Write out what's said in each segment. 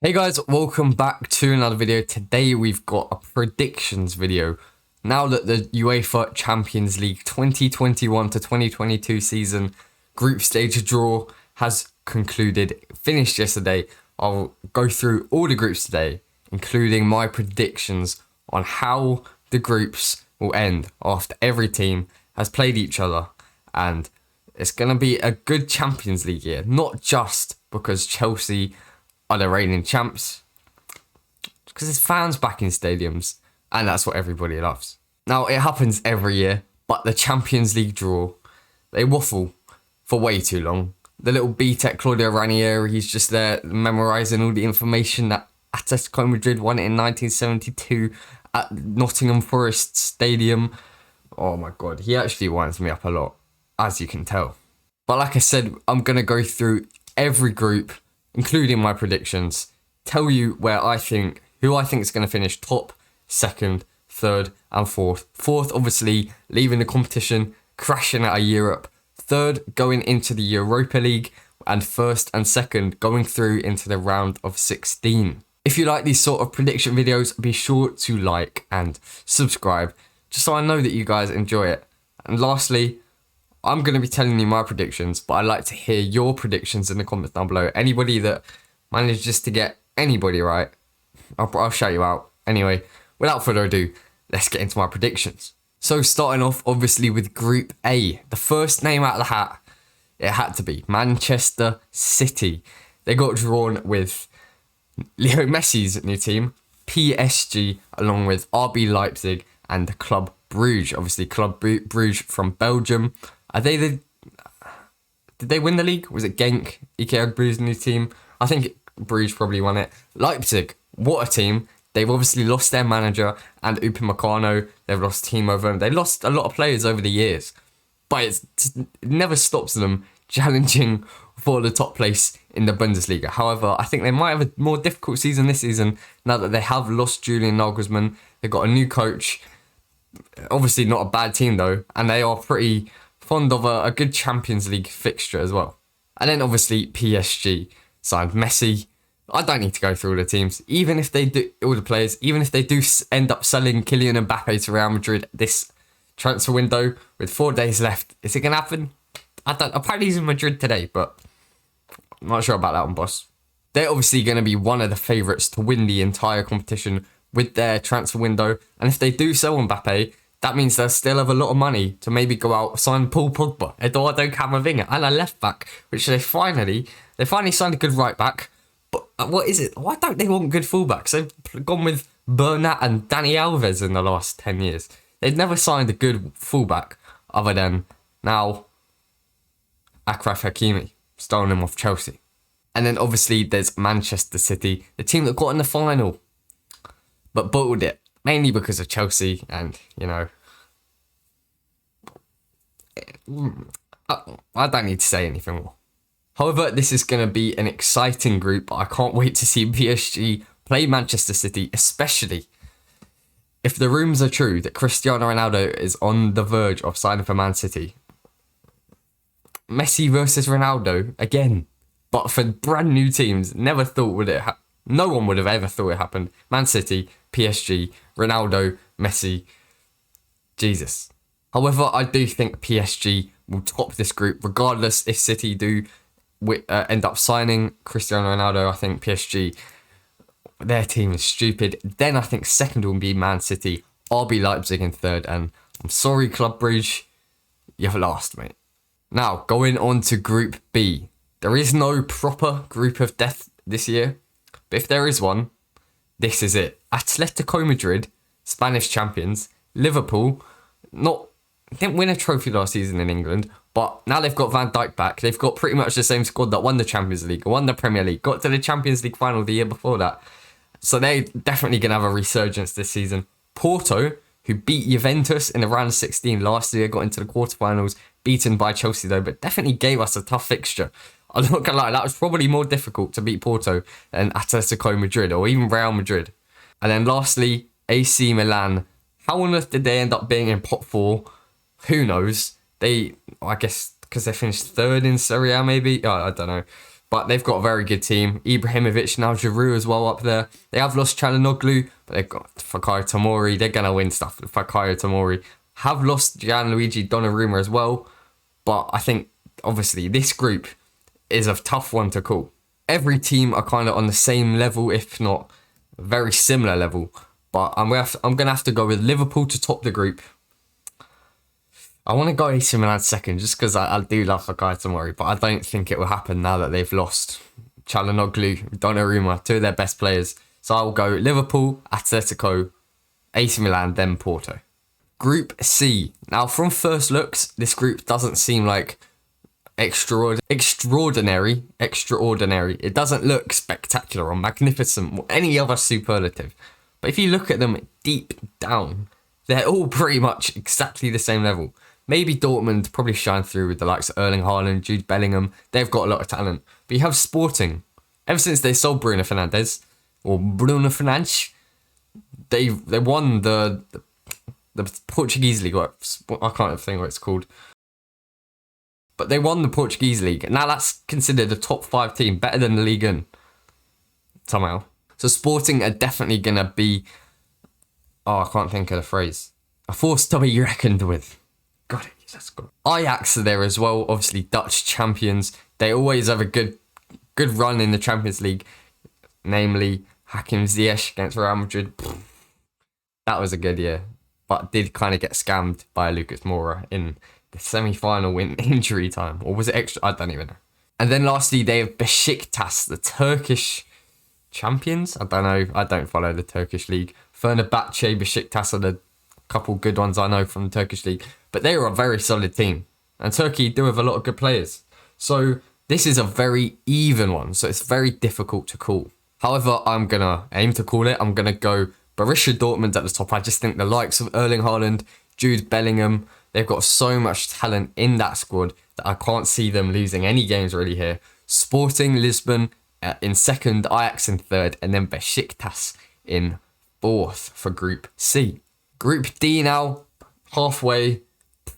Hey guys, welcome back to another video. Today we've got a predictions video. Now that the UEFA Champions League 2021 to 2022 season group stage draw has concluded, finished yesterday, I'll go through all the groups today, including my predictions on how the groups will end after every team has played each other. And it's going to be a good Champions League year, not just because Chelsea are the reigning champs, because there's fans back in stadiums, and that's what everybody loves. Now, it happens every year, but the Champions League draw, they waffle for way too long. The little B-Tech Claudio Ranieri, he's just there memorising all the information that Atletico Madrid won it in 1972 at Nottingham Forest Stadium. Oh my God, he actually winds me up a lot, as you can tell. But like I said, I'm going to go through every group, including my predictions, tell you who I think is going to finish top, second, third, and fourth. Fourth, obviously, leaving the competition, crashing out of Europe. Third, going into the Europa League. And first and second, going through into the round of 16. If you like these sort of prediction videos, be sure to like and subscribe, just so I know that you guys enjoy it. And lastly, I'm going to be telling you my predictions, but I'd like to hear your predictions in the comments down below. Anybody that manages to get anybody right, I'll shout you out. Anyway, without further ado, let's get into my predictions. So starting off, obviously, with Group A. The first name out of the hat, it had to be Manchester City. They got drawn with Leo Messi's new team, PSG, along with RB Leipzig and Club Brugge. Obviously, Club Brugge from Belgium. Did they win the league? Was it Genk, EK Brugge's new team? I think Bruges probably won it. Leipzig, what a team. They've obviously lost their manager and Upamecano. They've lost team over them. They lost a lot of players over the years. But it never stops them challenging for the top place in the Bundesliga. However, I think they might have a more difficult season this season now that they have lost Julian Nagelsmann. They've got a new coach. Obviously not a bad team though. And they are pretty fond of a good Champions League fixture as well. And then obviously PSG signed Messi. I don't need to go through all the teams. Even if they do, all the players, even if they do end up selling Kylian Mbappe to Real Madrid this transfer window with 4 days left, is it going to happen? Apparently he's in Madrid today, but I'm not sure about that one, boss. They're obviously going to be one of the favourites to win the entire competition with their transfer window. And if they do sell Mbappe, that means they'll still have a lot of money to maybe go out, sign Paul Pogba, Eduardo Camavinga, and a left back, which they finally signed a good right back. But what is it? Why don't they want good fullbacks? They've gone with Bernat and Dani Alves in the last 10 years. They've never signed a good fullback other than now Achraf Hakimi, stolen him off Chelsea. And then obviously there's Manchester City, the team that got in the final, but bottled it. Mainly because of Chelsea and, you know, I don't need to say anything more. However, this is going to be an exciting group. I can't wait to see PSG play Manchester City, especially if the rumours are true that Cristiano Ronaldo is on the verge of signing for Man City. Messi versus Ronaldo, again, but for brand new teams, never thought would it happen. No one would have ever thought it happened. Man City, PSG, Ronaldo, Messi, Jesus. However, I do think PSG will top this group, regardless if City do end up signing Cristiano Ronaldo. I think PSG, their team is stupid. Then I think second will be Man City, RB Leipzig in third, and I'm sorry, Club Brugge, you've lost, mate. Now, going on to Group B. There is no proper group of death this year. But if there is one, this is it. Atletico Madrid, Spanish champions. Liverpool, didn't win a trophy last season in England, but now they've got Van Dijk back. They've got pretty much the same squad that won the Champions League, won the Premier League, got to the Champions League final the year before that. So they're definitely going to have a resurgence this season. Porto, who beat Juventus in the round of 16 last year, got into the quarterfinals, beaten by Chelsea though, but definitely gave us a tough fixture. I'm not going to lie, that was probably more difficult to beat Porto than Atletico Madrid or even Real Madrid. And then lastly, AC Milan. How on earth did they end up being in pot 4? Who knows? I guess because they finished third in Serie A maybe? I don't know. but they've got a very good team. Ibrahimovic, now Giroud as well up there. They have lost Çalhanoğlu, but they've got Fikayo Tomori. They're going to win stuff with Fikayo Tomori. Have lost Gianluigi Donnarumma as well, but I think, obviously, this group is a tough one to call. Every team are kind of on the same level, if not very similar level. But I'm gonna have to go with Liverpool to top the group. I want to go AC Milan second, just because I do love Fikayo Tomori, but I don't think it will happen now that they've lost Çalhanoğlu, Donnarumma, two of their best players. So I'll go Liverpool, Atletico, AC Milan, then Porto. Group C. Now, from first looks, this group doesn't seem like extraordinary. It doesn't look spectacular or magnificent or any other superlative. But if you look at them deep down, they're all pretty much exactly the same level. Maybe Dortmund probably shine through with the likes of Erling Haaland, Jude Bellingham. They've got a lot of talent. But you have Sporting. Ever since they sold Bruno Fernandes, they won the Portuguese league. I can't think what it's called. But they won the Portuguese league. Now that's considered a top 5 team, better than the Ligue 1. Somehow. So Sporting are definitely going to be... Oh, I can't think of the phrase. A force to be reckoned with. Got it. That's good. Ajax are there as well. Obviously, Dutch champions. They always have a good run in the Champions League. Namely, Hakim Ziyech against Real Madrid. That was a good year. But did kind of get scammed by Lucas Moura in the semi-final in injury time. Or was it extra? I don't even know. And then lastly, they have Besiktas, the Turkish champions. I don't know. I don't follow the Turkish league. Fenerbahce, Besiktas are the couple good ones I know from the Turkish league. But they are a very solid team. And Turkey do have a lot of good players. So this is a very even one. So it's very difficult to call. However, I'm going to aim to call it. I'm going to go Borussia Dortmund at the top. I just think the likes of Erling Haaland, Jude Bellingham, they've got so much talent in that squad that I can't see them losing any games really here. Sporting Lisbon in second, Ajax in third, and then Besiktas in fourth for Group C. Group D now, halfway,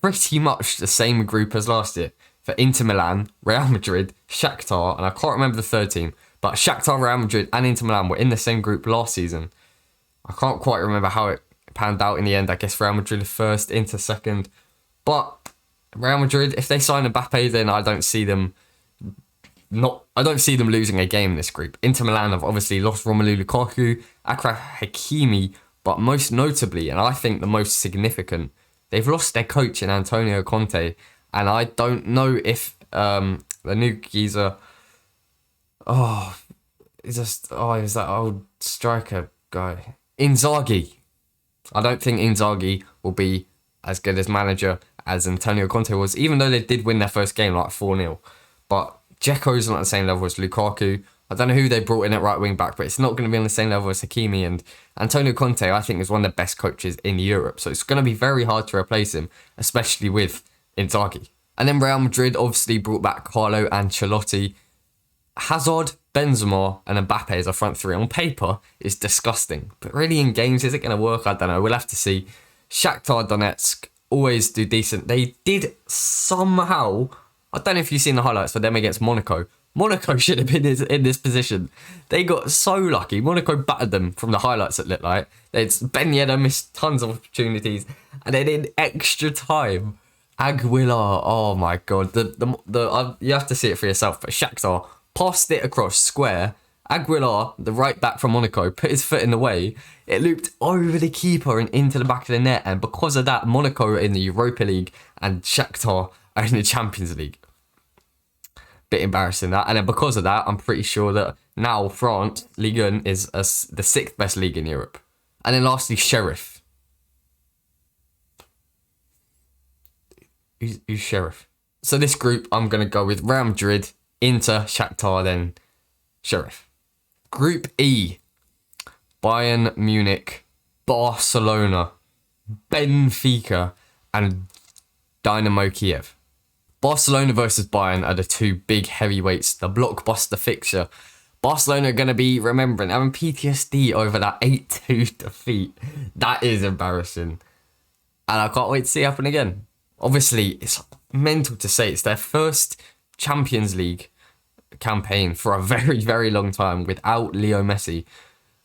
pretty much the same group as last year. For Inter Milan, Real Madrid, Shakhtar, and I can't remember the third team, but Shakhtar, Real Madrid, and Inter Milan were in the same group last season. I can't quite remember how it panned out in the end. I guess Real Madrid first, Inter second. But Real Madrid, if they sign Mbappe, then I don't see them losing a game in this group. Inter Milan have obviously lost Romelu Lukaku, Achraf Hakimi, but most notably, and I think the most significant, they've lost their coach in Antonio Conte, and I don't know if the new geezer, is that old striker guy, Inzaghi. I don't think Inzaghi will be as good as manager as Antonio Conte was, even though they did win their first game like 4-0. But Dzeko's not at the same level as Lukaku. I don't know who they brought in at right wing back, but it's not going to be on the same level as Hakimi. And Antonio Conte, I think, is one of the best coaches in Europe. So it's going to be very hard to replace him, especially with Inzaghi. And then Real Madrid obviously brought back Carlo Ancelotti. Hazard, Benzema, and Mbappe as a front three on paper is disgusting. But really in games, is it going to work? I don't know. We'll have to see. Shakhtar Donetsk always do decent. They did somehow... I don't know if you've seen the highlights for them against Monaco. Monaco should have been in this position. They got so lucky. Monaco battered them from the highlights it looked like. Ben Yedder missed tons of opportunities. And then in extra time, Aguilar, oh my God. You have to see it for yourself. But Shakhtar passed it across square. Aguilar, the right back from Monaco, put his foot in the way. It looped over the keeper and into the back of the net. And because of that, Monaco are in the Europa League and Shakhtar are in the Champions League. Bit embarrassing that. And then because of that, I'm pretty sure that now France, Ligue 1, is the 6th best league in Europe. And then lastly, Sheriff. Who's Sheriff? So this group, I'm going to go with Real Madrid, Inter, Shakhtar, then Sheriff. Group E. Bayern Munich, Barcelona, Benfica, and Dynamo Kiev. Barcelona versus Bayern are the two big heavyweights, the blockbuster fixture. Barcelona are going to be remembering, having PTSD over that 8-2 defeat. That is embarrassing. And I can't wait to see it happen again. Obviously, it's mental to say it's their first Champions League campaign for a very, very long time without Leo Messi.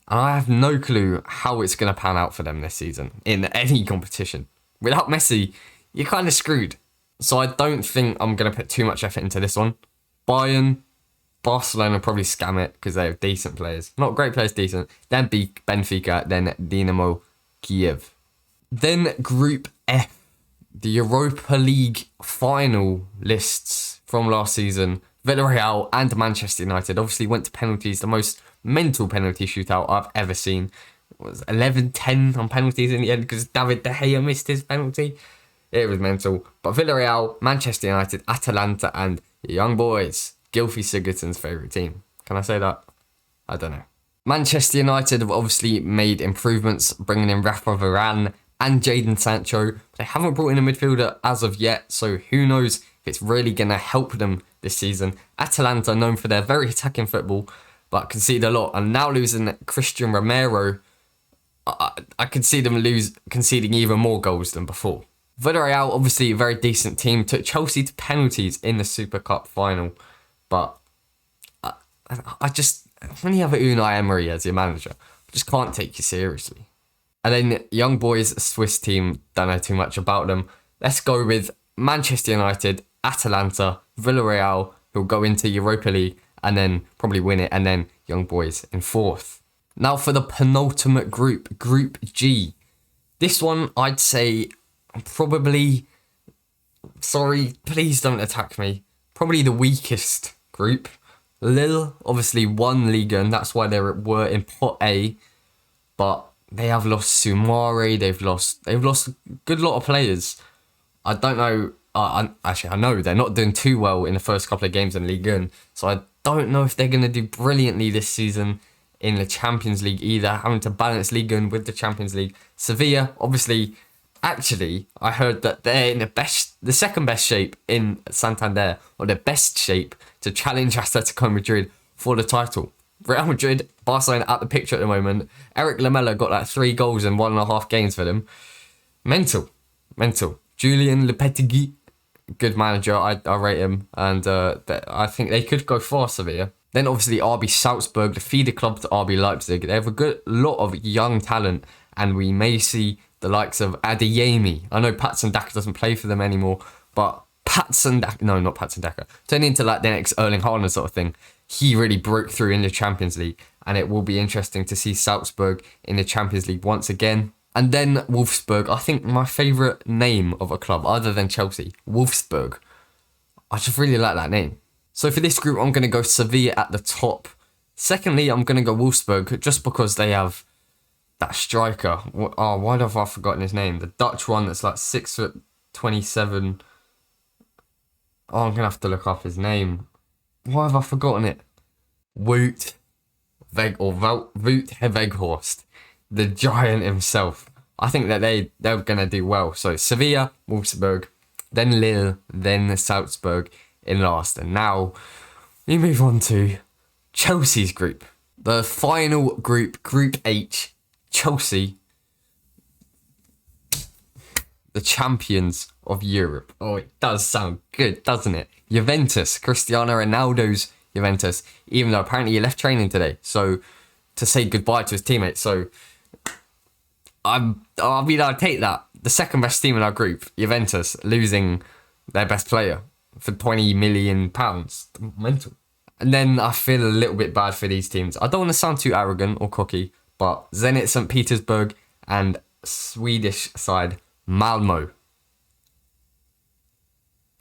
And I have no clue how it's going to pan out for them this season in any competition. Without Messi, you're kind of screwed. So I don't think I'm going to put too much effort into this one. Barcelona probably scam it because they have decent players. Not great players, decent. Then Benfica, then Dinamo Kiev. Then Group F, the Europa League final lists from last season. Villarreal and Manchester United obviously went to penalties, the most mental penalty shootout I've ever seen. It was 11-10 on penalties in the end because David De Gea missed his penalty. It was mental. But Villarreal, Manchester United, Atalanta and Young Boys, Gylfi Sigurdsson's favourite team. Can I say that? I don't know. Manchester United have obviously made improvements, bringing in Rafa Varane and Jadon Sancho. They haven't brought in a midfielder as of yet, so who knows if it's really going to help them this season. Atalanta, known for their very attacking football, but concede a lot. And now losing Christian Romero, I could see them conceding even more goals than before. Villarreal, obviously a very decent team, took Chelsea to penalties in the Super Cup final. But when you have Unai Emery as your manager, I just can't take you seriously. And then Young Boys, Swiss team, don't know too much about them. Let's go with Manchester United, Atalanta, Villarreal, who'll go into Europa League and then probably win it, and then Young Boys in fourth. Now for the penultimate group, Group G. This one, I'd say probably, sorry, please don't attack me, probably the weakest group. Lille obviously won Liga, and that's why they were in Pot A, but they have lost Soumare, they've lost a good lot of players. I don't know. I know they're not doing too well in the first couple of games in Ligue 1, so I don't know if they're going to do brilliantly this season in the Champions League either, having to balance Ligue 1 with the Champions League. Sevilla, obviously, actually, I heard that they're in the second best shape in Santander, or their best shape to challenge Atletico Madrid for the title. Real Madrid, Barcelona at the picture at the moment. Eric Lamela got like 3 goals in 1.5 games for them. Mental. Julian Lopetegui, good manager, I rate him, and I think they could go far, Sevilla. Then obviously RB Salzburg, the feeder club to RB Leipzig. They have a good lot of young talent, and we may see the likes of Adeyemi. I know Patson Daka doesn't play for them anymore, but not Patson Daka, turning into like the next Erling Haaland sort of thing. He really broke through in the Champions League, and it will be interesting to see Salzburg in the Champions League once again. And then Wolfsburg, I think my favourite name of a club, other than Chelsea, Wolfsburg. I just really like that name. So for this group, I'm going to go Sevilla at the top. Secondly, I'm going to go Wolfsburg, just because they have that striker. Why have I forgotten his name? The Dutch one that's like 6'27". I'm going to have to look up his name. Why have I forgotten it? Wout Weghorst, the giant himself. I think that they're going to do well. So Sevilla, Wolfsburg, then Lille, then Salzburg in last. And now we move on to Chelsea's group. The final group, Group H, Chelsea, the champions of Europe. Oh, it does sound good, doesn't it? Juventus, Cristiano Ronaldo's Juventus, even though apparently he left training today, so to say goodbye to his teammates. So I'll take that. The second best team in our group, Juventus, losing their best player for £20 million. Mental. And then I feel a little bit bad for these teams. I don't want to sound too arrogant or cocky, but Zenit St. Petersburg and Swedish side Malmo.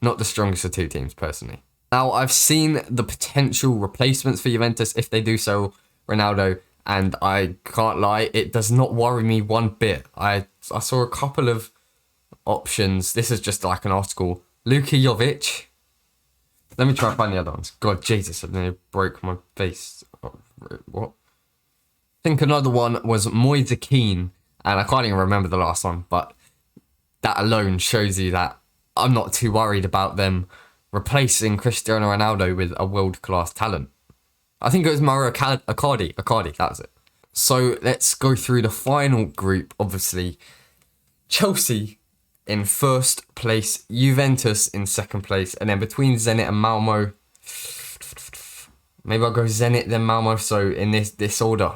Not the strongest of two teams, personally. Now, I've seen the potential replacements for Juventus if they do sell Ronaldo, and I can't lie, it does not worry me one bit. I saw a couple of options. This is just like an article. Luka Jovic. Let me try and find the other ones. God, Jesus, I nearly broke my face. What? I think another one was Moise Kean, and I can't even remember the last one, but that alone shows you that I'm not too worried about them replacing Cristiano Ronaldo with a world-class talent. I think it was Mauro Icardi. Icardi, that was it. So let's go through the final group, obviously. Chelsea in first place, Juventus in second place, and then between Zenit and Malmo, Maybe I'll go Zenit, then Malmo. So in this order.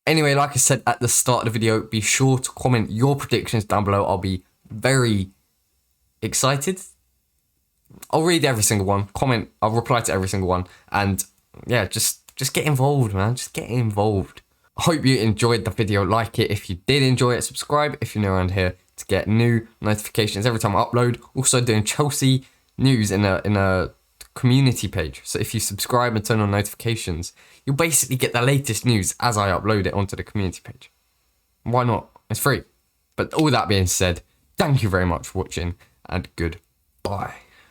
Anyway, like I said at the start of the video, be sure to comment your predictions down below. I'll be very excited. I'll read every single one. Comment. I'll reply to every single one. And yeah, just get involved, man. Just get involved. I hope you enjoyed the video. Like it if you did enjoy it. Subscribe if you're new around here to get new notifications every time I upload. Also doing Chelsea news in a community page. So if you subscribe and turn on notifications, you'll basically get the latest news as I upload it onto the community page. Why not? It's free. But all that being said, thank you very much for watching and goodbye.